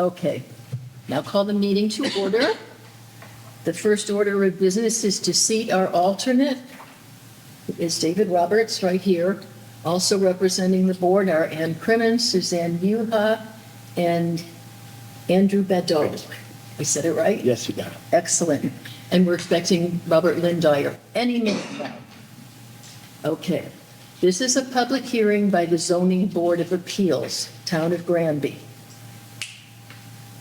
Okay, now call the meeting to order. The first order of business is to seat our alternate. Is David Roberts right here. Also representing the board are Ann Crimmins, Suzanne Yuha, and Andrew Badeau. I said it right? Yes, you got it. Excellent. And we're expecting Robert Lindyer any minute now. Okay. This is a public hearing by the Zoning Board of Appeals, Town of Granby.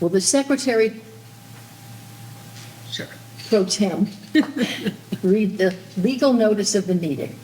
Will the secretary pro tem read the legal notice of the meeting?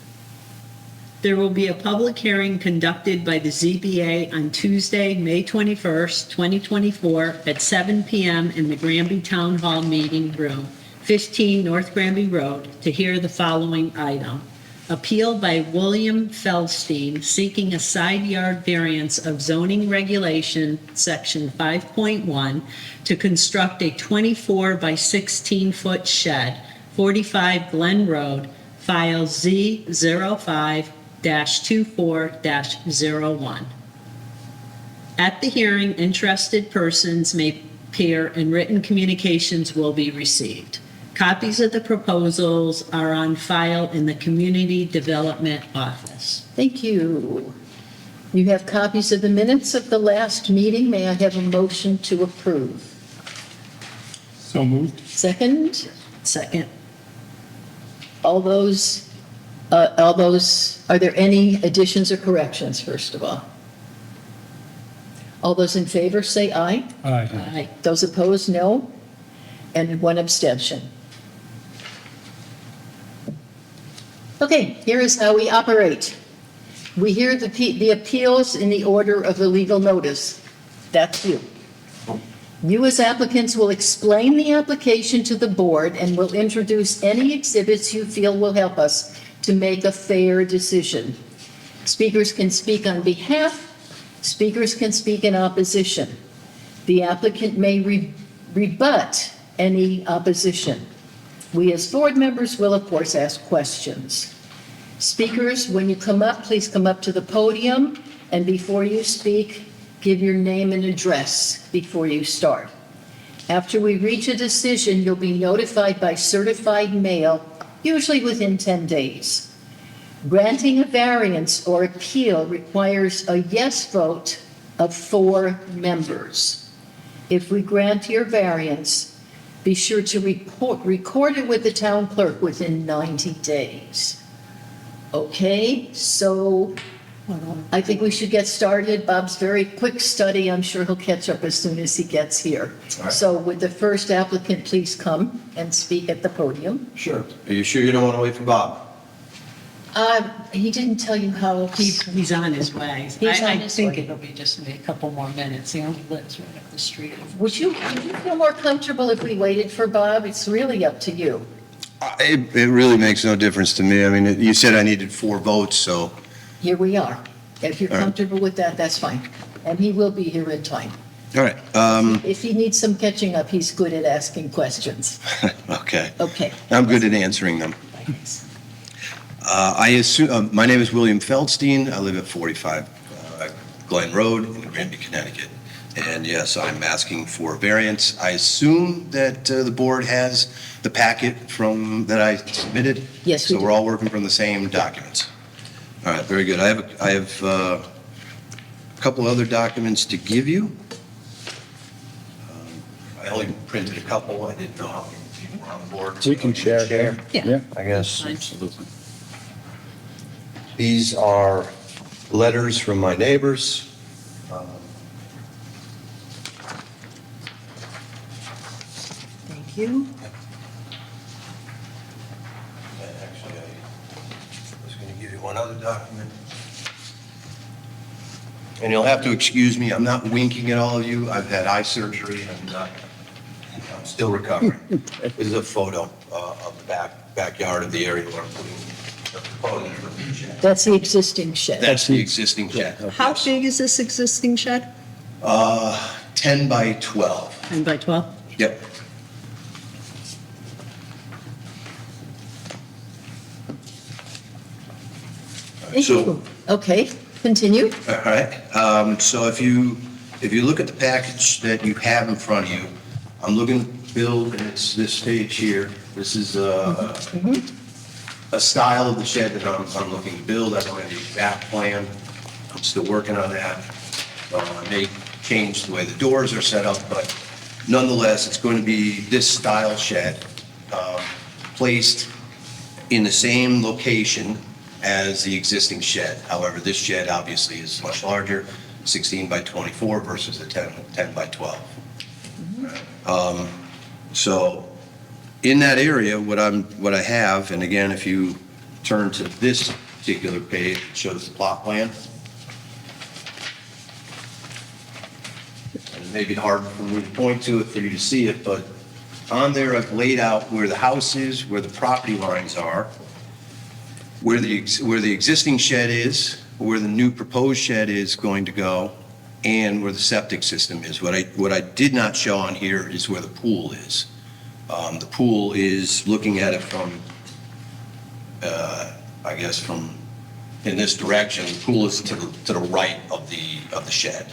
There will be a public hearing conducted by the ZBA on Tuesday, May 21st, 2024 at 7 p.m. in the Granby Town Hall Meeting Room, 15 North Granby Road, to hear the following item. Appeal by William Feldstein seeking a side yard variance of zoning regulation, section 5.1, to construct a 24 by 16 foot shed, 45 Glen Road, file Z05-24-01. At the hearing, interested persons may appear and written communications will be received. Copies of the proposals are on file in the Community Development Office. Thank you. You have copies of the minutes of the last meeting. May I have a motion to approve? So moved. Second? Second. Are there any additions or corrections, first of all? All those in favor say aye. Aye. Aye. Those opposed, no. And one abstention. Okay, here is how we operate. We hear the appeals in the order of the legal notice. That's you. You as applicants will explain the application to the board and will introduce any exhibits you feel will help us to make a fair decision. Speakers can speak on behalf, speakers can speak in opposition. The applicant may rebut any opposition. We as board members will, of course, ask questions. Speakers, when you come up, please come up to the podium, and before you speak, give your name and address before you start. After we reach a decision, you'll be notified by certified mail, usually within 10 days. Granting a variance or appeal requires a yes vote of 4 members. If we grant your variance, be sure to record it with the town clerk within 90 days. Okay, so I think we should get started. Bob's very quick study. I'm sure he'll catch up as soon as he gets here. Right. So would the first applicant please come and speak at the podium? Sure. Are you sure you don't want to wait for Bob? He didn't tell you how He's on his way. He's on I his think way. it'll be just maybe a couple more minutes. He only lives right up the street. Would you feel more comfortable if we waited for Bob? It's really up to you. It really makes no difference to me. I mean, you said I needed 4 votes, so. Here we are. If you're All right. comfortable with that, that's fine. And he will be here in time. All right. If he needs some catching up, he's good at asking questions. Okay. Okay. I'm good at answering them. I assume, my name is William Feldstein. I live at 45 Glen Road in Granby, Connecticut. And yes, I'm asking for a variance. I assume that the board has the packet that I submitted? Yes, we So do. we're all working from the same documents. All right, very good. I have a couple other documents to give you. I only printed a couple. I didn't know how many people were on the board. We can share. Yeah. I guess. Absolutely. These are letters from my neighbors. Thank you. Actually, I was going to give you one other document. And you'll have to excuse me, I'm not winking at all of you. I've had eye surgery and I'm still recovering. This is a photo of the backyard of the area where I'm putting the proposed shed. That's the existing shed. That's the existing shed. How big is this existing shed? 10 by 12. 10 by 12? Yep. Thank So- you. Okay, continue. All right, so if you if you look at the package that you have in front of you, I'm looking to build, and it's this page here. This is a style of the shed that I'm looking to build. I don't have the exact plan. I'm still working on that. I may change the way the doors are set up, but nonetheless, it's going to be this style shed, placed in the same location as the existing shed. However, this shed obviously is much larger, 16 by 24 versus a 10 by 12. So in that area, what I have, and again, if you turn to this particular page, it shows the plot plan. And it may be hard for me to point to it for you to see it, but on there I've laid out where the house is, where the property lines are, where the existing shed is, where the new proposed shed is going to go, and where the septic system is. What I did not show on here is where the pool is. The pool is looking at it from, I guess from in this direction. The pool is to the right of the shed,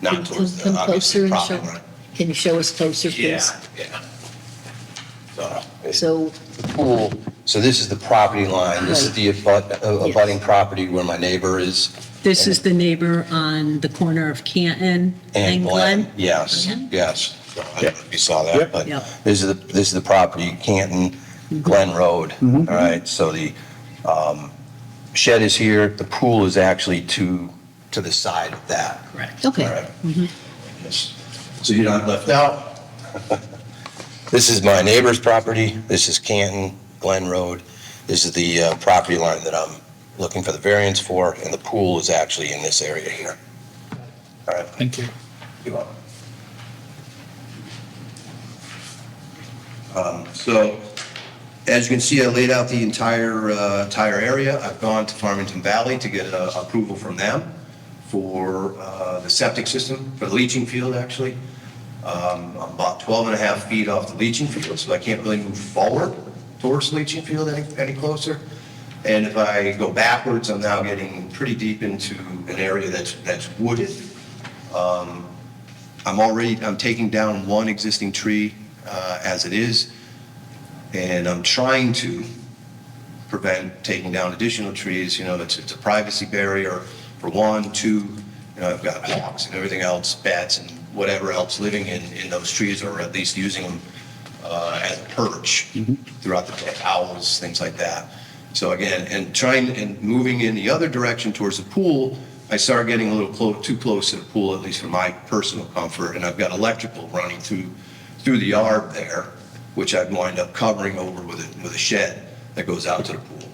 not towards the Come obviously closer and property show, line. can you show us closer, please? Yeah. So, Pool, so this is the property line. This is the abutting property where my neighbor is. This is the neighbor on the corner of Canton and Glen? Yes, Mhm. yes. I don't know if you saw that, Yep. but Yep. this is the property, Canton, Glen Road. All right, so the shed is here, the pool is actually to the side of that. Correct. All okay, right. Yes. So you're not left out. This is my neighbor's property, this is Canton, Glen Road. This is the property line that I'm looking for the variance for, and the pool is actually in this area here. All right. Thank you. You're welcome. So, as you can see, I laid out the entire area. I've gone to Farmington Valley to get approval from them for the septic system, for the leaching field, actually. I'm about 12 and a half feet off the leaching field, so I can't really move forward towards the leaching field any closer. And if I go backwards, I'm now getting pretty deep into an area that's wooded. I'm taking down one existing tree as it is, and I'm trying to prevent taking down additional trees. You know, it's a privacy barrier for one. Two, you know, I've got hawks and everything else, bats and whatever else living in those trees, or at least using them as a perch throughout the day, owls, things like that. So again, and moving in the other direction towards the pool, I started getting a little too close to the pool, at least for my personal comfort, and I've got electrical running through the yard there, which I'd wind up covering over with a shed that goes out to the pool.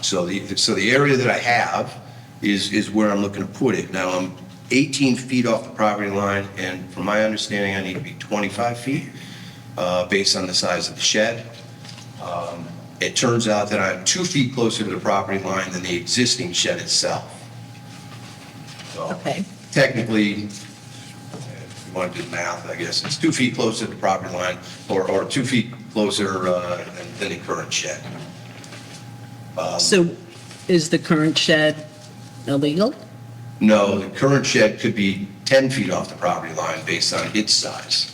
So the area that I have is where I'm looking to put it. Now, I'm 18 feet off the property line, and from my understanding, I need to be 25 feet based on the size of the shed. It turns out that I'm 2 feet closer to the property line than the existing shed itself. So okay. technically, if you want to do the math, I guess it's 2 feet closer to the property line, or 2 feet closer than the current shed. So is the current shed illegal? No, the current shed could be 10 feet off the property line based on its size.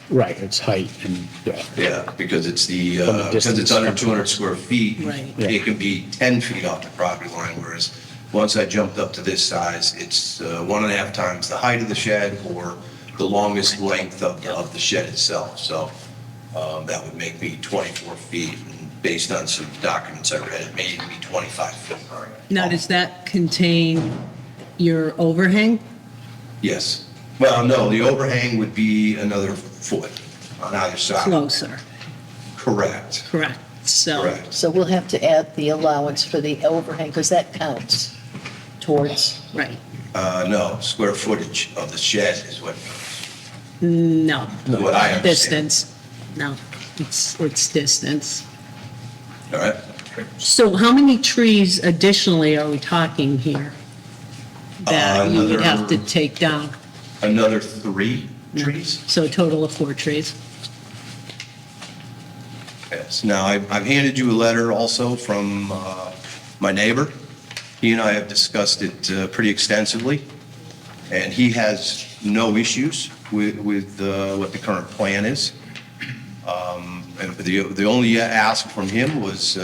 Right, it's height and, Yeah, because it's From the because it's distance. under 200 square feet. Right. It can be 10 feet off the property line, whereas once I jumped up to this size, it's 1.5 times the height of the shed or the longest length of the shed itself. So that would make me 24 feet. And based on some documents I read, it may even be 25 feet. Now, does that contain your overhang? Yes. Well, no, the overhang would be another foot on either side. Closer, Correct. correct. So, Correct. So we'll have to add the allowance for the overhang, because that counts towards, right, No, square footage of the shed is what no, what I understand. distance, no, it's distance. All right? So how many trees additionally are we talking here that you would have to take down? Another 3 trees? So a total of 4 trees. Yes. Now, I've handed you a letter also from my neighbor. He and I have discussed it pretty extensively. And he has no issues with what the current plan is. And the only ask from him was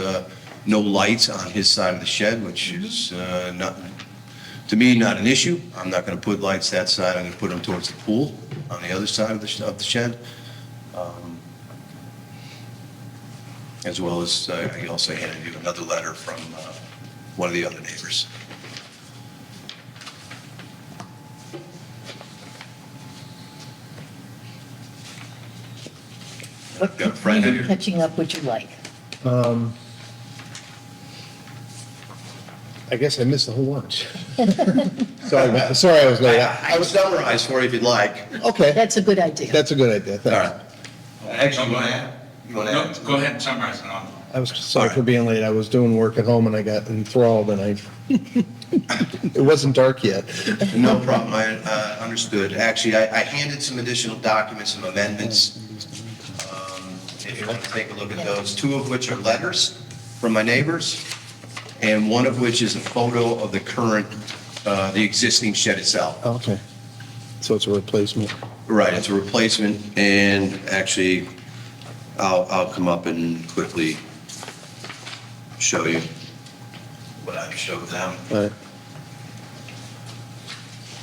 no lights on his side of the shed, which is not, to me, not an issue. I'm not going to put lights that side. I'm going to put them towards the pool on the other side of the shed. As well as, I also handed you another letter from one of the other neighbors. What Got a friend kind of here. catching up would you like? I guess I missed the whole lunch. Sorry I was late. I would summarize for you if you'd like. Okay, That's a good idea. that's a good idea. All Thanks. right. Actually, you want to add? You want to No, add? go ahead and summarize it on. I was sorry for being late. I was doing work at home and I got enthralled and it wasn't dark yet. No problem, I understood. Actually, I handed some additional documents, some amendments. If you want to take a look at those, two of which are letters from my neighbors, and one of which is a photo of the current, the existing shed itself. Okay. So it's a replacement. Right, it's a replacement, and actually, I'll come up and quickly show you what I showed them. All right.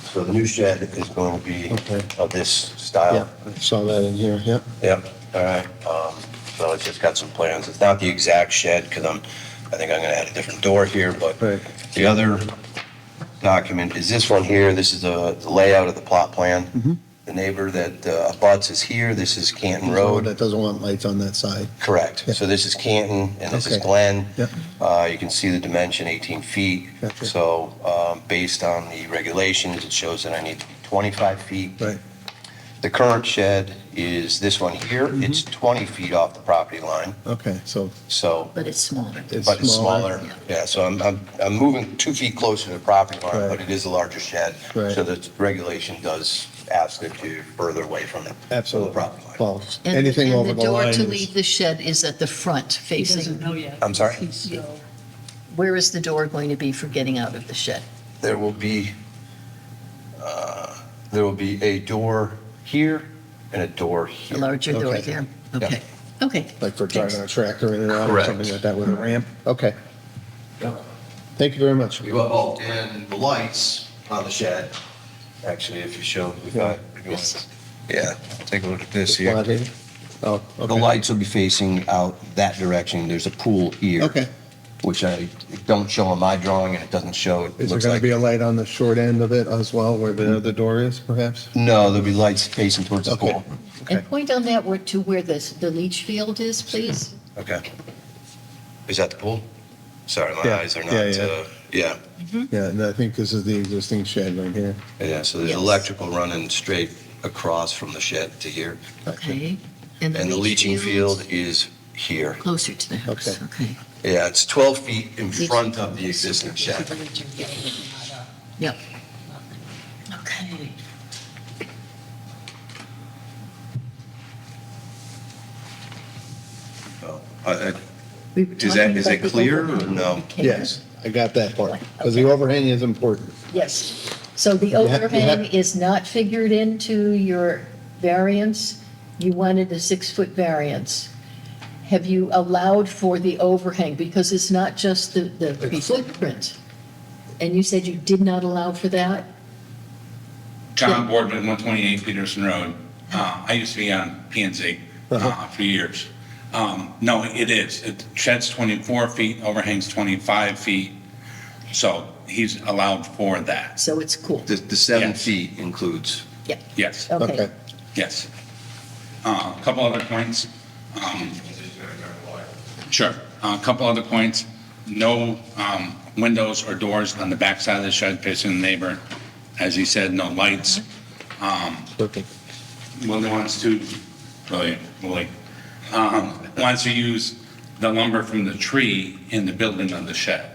So the new shed is going to be Okay. of this style. Yeah, I saw that in here, yeah. Yep, all right. So it's just got some plans. It's not the exact shed, because I think I'm gonna add a different door here, but Right. the other document is this one here. This is the layout of the plot plan. Mhm. The neighbor that abuts is here. This is Canton Oh, Road. that doesn't want lights on that side. Correct. Yeah. So this is Canton, and this is Okay. Glen. Yeah. You can see the dimension, 18 feet. Gotcha. So based on the regulations, it shows that I need to be 25 feet. Right. The current shed is this one here. Mm-hmm. It's 20 feet off the property line, Okay, so so, But it's smaller. it's but it's smaller. smaller. Yeah, so I'm moving 2 feet closer to the property line, Right. but it is a larger shed. Right. So the regulation does ask that you further away from the Absolutely. property line. Well, And- anything over the line And the door to is. leave the shed is at the front He doesn't facing, know yet. I'm sorry? where is the door going to be for getting out of the shed? There will be a door here and a door A here. larger door Okay. there? Okay, okay. Like for driving a tractor in and out or Correct. something like that with a ramp? Okay. Thank you very much. Oh, and the lights on the shed, actually, if you show, we've got, yeah, take a look at this here. Lot here? Oh, The okay. lights will be facing out that direction. There's a pool here. Okay. Which I don't show on my drawing, and it doesn't show, it Is there looks gonna like. be a light on the short end of it as well, where the other door is, perhaps? No, there'll be lights facing towards the Okay. pool. Okay. And point on that to where the leach field is, please. Okay. Is that the pool? Sorry, my Yeah. eyes are not, Yeah, yeah. Yeah, and I think this is the existing shed right here. Yeah, so there's Yes. electrical running straight across from the shed to here. Okay. And the leaching field is here. Closer to the house, Okay. okay. Yeah, it's 12 feet in front of the existing shed. Yep. Okay. So, We were Is talking that about the clear or overhang. no? Okay. Yes, I got that part, because the overhang is important. Yes. So the You have- overhang is not figured into your variance? You wanted a 6-foot variance. Have you allowed for the overhang? Because it's not just the footprint. And you said you did not allow for that? John Boardman, 128 Peterson Road. I used to be on P and Z for years. No, it is. It sheds 24 feet, overhangs 25 feet. So he's allowed for that. So it's cool. The 7 Yes. feet includes, Yes, Okay. yes. A couple other points. Sure. A couple other points. No windows or doors on the backside of the shed facing the neighbor. As he said, no lights. Perfect. Willie wants to, Willie, wants to use the lumber from the tree in the building of the shed.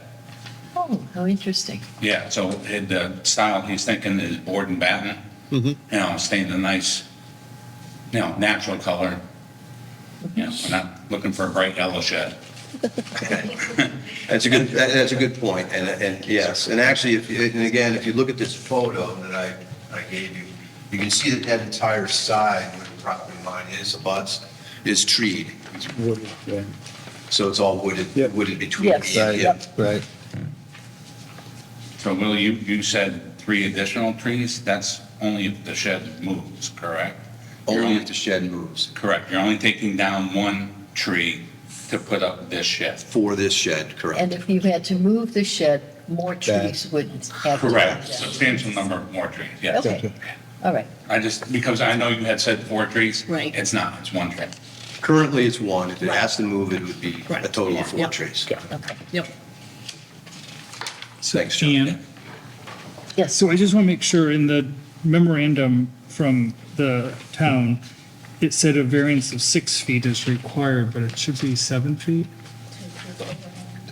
Oh, how interesting. Yeah, so the style he's thinking is board and batten, you know, staying a nice, you know, natural color. You know, we're not looking for a bright yellow shed. that's a good point, and yes, and actually, and again, if you look at this photo that I I gave you, you can see that that entire side where the property line is, abuts, is treed. Wooded, yeah. So it's all wooded, Yep. wooded between Yes. me and Right, him. right. So Will, you said 3 additional trees? That's only if the shed moves, correct? You're Only if the shed moves Correct. You're only taking down 1 tree to put up this shed. for this shed, And correct? if you had to move the shed, more trees would have to come Correct. down. Substantial number of more trees, yes. Okay, all right. I just, because I know you had said 4 trees. Right. It's not, it's 1 tree. Currently, it's 1. If it has to move, it would be a Right. total of 4 Yep. trees. Okay. Yep. Thanks, John. And Yes, so I just want to make sure in the memorandum from the town, it said a variance of 6 feet is required, but it should be 7 feet.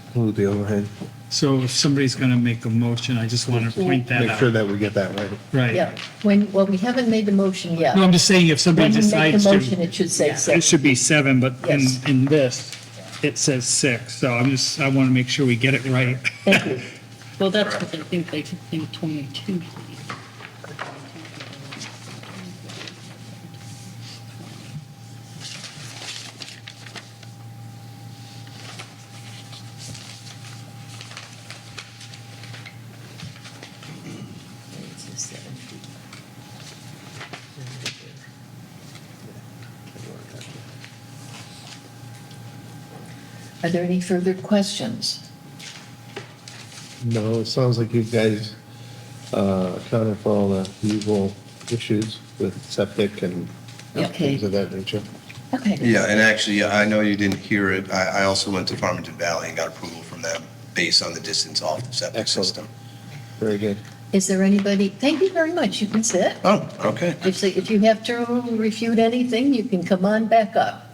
Include the overhead. So if somebody's going to make a motion, I just want to point that Make sure out. that we get that right. Right. yeah. Well, we haven't made the motion yet. No, I'm just saying if somebody When you make decides the motion, to, it should say it 6. should be 7, but Yes. in this, it says 6. So I want to make sure we get it right. Thank you. Well, that's what they think 22 feet. Are there any further questions? No, it sounds like you guys accounted for all the usual issues with septic and Okay. things of that nature. Okay. Yeah, and actually, I know you didn't hear it. I also went to Farmington Valley and got approval from them based on the distance off the septic Excellent. system. Very good. Is there anybody, thank you very much, you can sit. Oh, okay. If you have to refute anything, you can come on back up.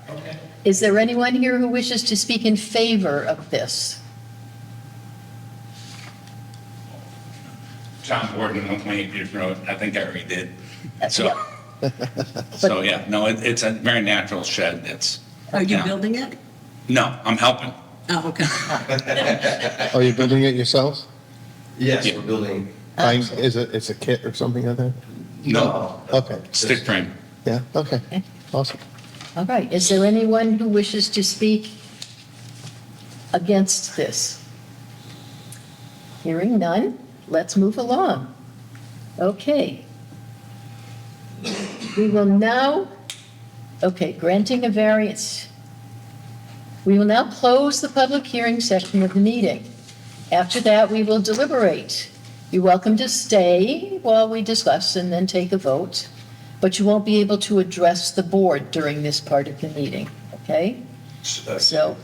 Is there anyone here who wishes to speak in favor of this? John Gordon, 128 Pierce Road, I think I already did. So, Yeah. so yeah, no, it's a very natural shed. It's. Are you yeah. building it? No, I'm helping. Oh, okay. Oh, you're building it yourselves? Yes, Yeah. we're building. Buying, it's a kit or something like that? No, Okay, stick frame. yeah, okay, awesome. All right, is there anyone who wishes to speak against this? Hearing none, let's move along. Okay. We will now, okay, granting a variance. We will now close the public hearing section of the meeting. After that, we will deliberate. You're welcome to stay while we discuss and then take a vote, but you won't be able to address the board during this part of the meeting, okay? So,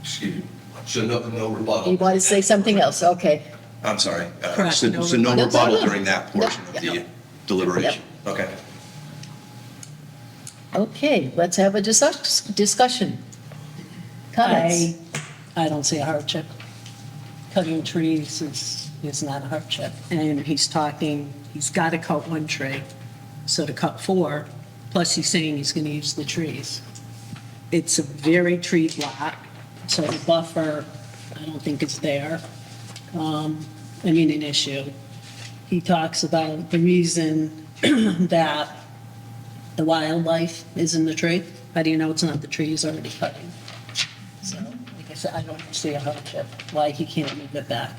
Excuse me. So no you rebuttal. want to say something else? Okay. I'm sorry. Correct, So no so no rebuttal. rebuttal No, during that portion of no. the deliberation? Okay. Okay, let's have a discussion. Comments? I don't see a hardship. Cutting trees is not a hardship. And he's talking, he's got to cut 1 tree, so to cut 4, plus he's saying he's going to use the trees. It's a very treed lot, so the buffer, I don't think is there. An issue. He talks about the reason that the wildlife is in the tree. How do you know it's not the tree he's already cutting? So, like I said, I don't see a hardship, why he can't move it back.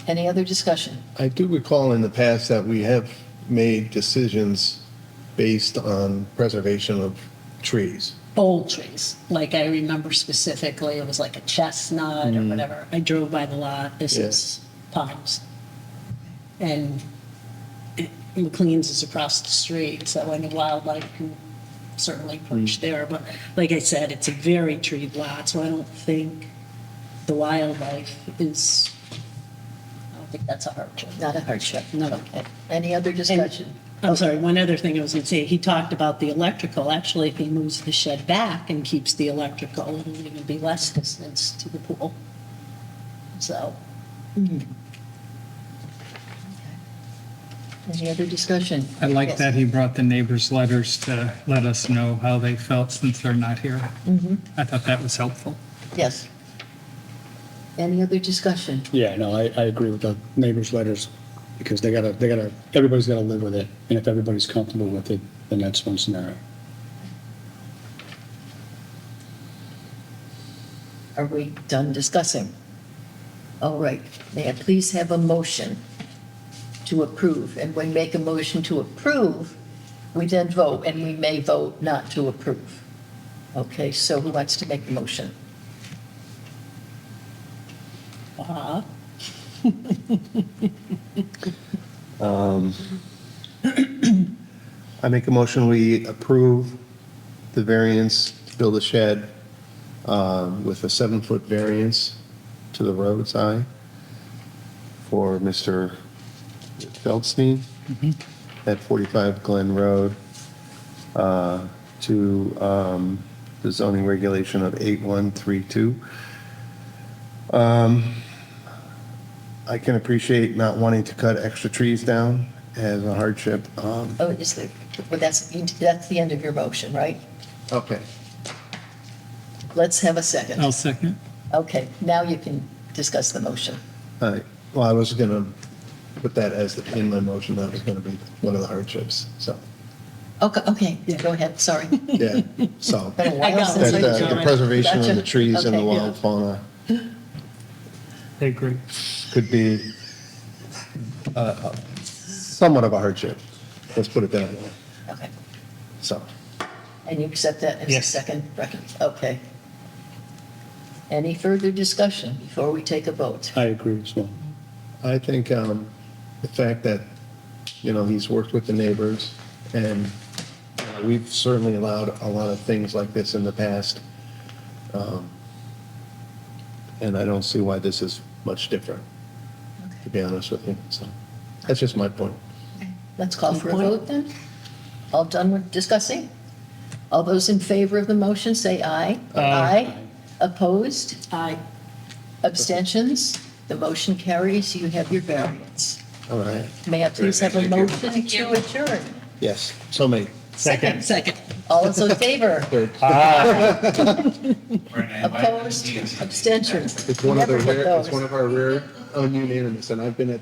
Any other discussion? I do recall in the past that we have made decisions based on preservation of trees. Old trees, like I remember specifically, it was like a chestnut or whatever. I drove by the lot, this Yeah. is palms. And McLean's is across the street, so any wildlife can certainly perch there. But like I said, it's a very treed lot, so I don't think the wildlife is, I don't think that's a hardship. Not a hardship? No. Okay. Any other discussion? I'm sorry, one other thing I was going to say, he talked about the electrical. Actually, if he moves the shed back and keeps the electrical, it'll even be less distance to the pool. So, Any other discussion? I like Yes. that he brought the neighbors' letters to let us know how they felt since they're not here. I thought that was helpful. Yes. Any other discussion? Yeah, no, I agree with the neighbors' letters. because everybody's gotta live with it, and if everybody's comfortable with it, then that's one scenario. Are we done discussing? All right, may I please have a motion to approve? And when we make a motion to approve, we then vote, and we may vote not to approve. Okay, so who wants to make the motion? I make a motion, we approve the variance to build a shed with a 7-foot variance to the roadside for Mr. Feldstein at 45 Glen Road to the zoning regulation of 8132. I can appreciate not wanting to cut extra trees down as a hardship. Oh, is there, well, that's the end of your motion, right? Okay. Let's have a second. I'll second. Okay, now you can discuss the motion. All right. Well, I was going to put that as in my motion. That was going to be one of the hardships. So, Okay, yeah, go ahead, sorry. yeah. So Been a I while got since it. that the preservation of Gotcha. the trees and the Okay, wild yeah. fauna I agree. could be somewhat of a hardship. Let's put it that way. Okay, So, and you accept that as a Yes. second record? Okay. Any further discussion before we take a vote? I agree as well. I think the fact that, he's worked with the neighbors, and we've certainly allowed a lot of things like this in the past. And I don't see why this is much different, to be honest with you. So that's just my point. Let's call for a vote then. All done with discussing? All those in favor of the motion, say aye. Aye. Opposed? Aye. Abstentions? The motion carries. You have your variance. All right. May I please have a Thank you. motion to adjourn? Yes, so made. Second. Second. All those in favor? Third. Opposed? Abstentions? It's one of Never get it's those. one of our rare ununanimous, and I've been at